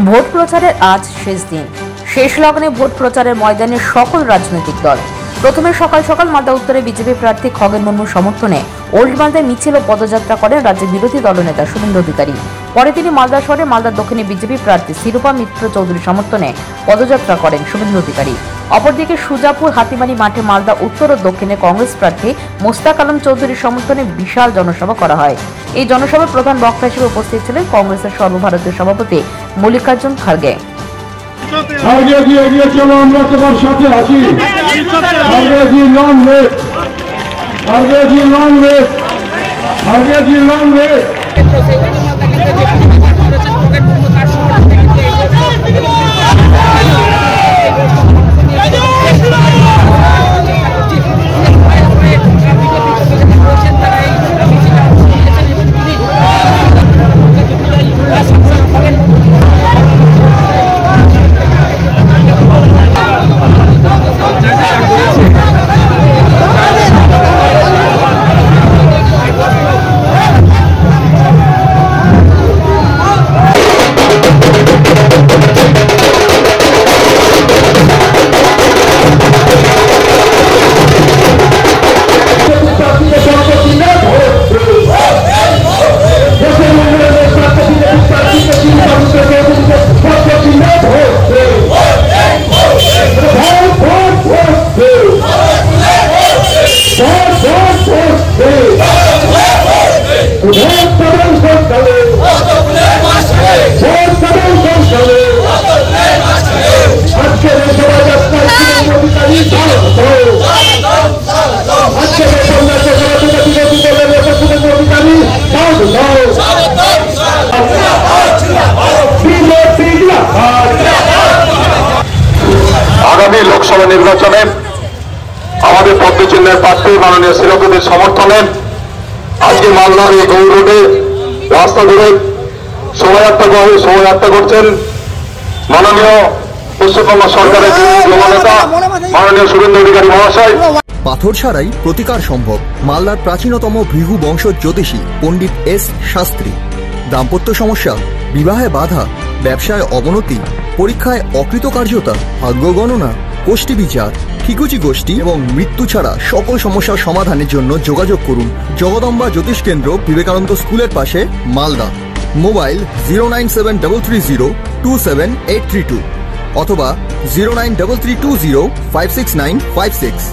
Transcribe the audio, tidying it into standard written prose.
Vote প্রচারের আজ শেষ দিন। শেষ লগ্নে ভোট প্রচারের ময়দানে সকল রাজনৈতিক দল। প্রথমে সকাল সকাল মালদা উত্তরে বিজেপি প্রার্থী খগেন মুর্মুর সমর্থনে ওল্ড মালদায় মিছিল ও পদযাত্রা করেন রাজ্যের বিরোধী দলনেতা শুভেন্দু অধিকারী। পরে তিনি মালদা শহরে মালদার দক্ষিণে বিজেপি প্রার্থী শিরূপা মিত্র চৌধুরীর সমর্থনে পদযাত্রা করেন শুভেন্দু অধিকারী। অপরদিকে সুজাপুর হাতিমারি মাঠে মালদা উত্তর ও দক্ষিণে কংগ্রেস প্রার্থী মোস্তাক আলম চৌধুরীর সমর্থনে বিশাল জনসভা করা হয়। এই জনসভায় প্রধান বক্তা হিসেবে উপস্থিত ছিলেন কংগ্রেসের সর্বভারতীয় সভাপতি মল্লিকার্জুন খাড়গে। আগামী লোকসভা নির্বাচনে আমাদের পদ্মচিহ্নের প্রার্থী মাননীয় শিরোপতির সমর্থনে আজকে মালদার এই গৌর রোডে রাস্তা ধরে শোভাযাত্রা করছেন মাননীয় পশ্চিমবঙ্গ সরকারের নেতা মাননীয় শুভেন্দু অধিকারী মহাশয়। পাথর ছাড়াই প্রতিকার সম্ভব। মালদার প্রাচীনতম ভৃগু বংশ জ্যোতিষী পণ্ডিত এস শাস্ত্রী। দাম্পত্য সমস্যা, বিবাহে বাধা, ব্যবসায় অবনতি, পরীক্ষায় অকৃতকার্যতা, ভাগ্য গণনা, গোষ্ঠী বিচার, ঠিকুচি গোষ্ঠী এবং মৃত্যু ছাড়া সকল সমস্যার সমাধানের জন্য যোগাযোগ করুন জগদম্বা জ্যোতিষ কেন্দ্র, বিবেকানন্দ স্কুলের পাশে, মালদা। মোবাইল 09733027832 অথবা 09332056956।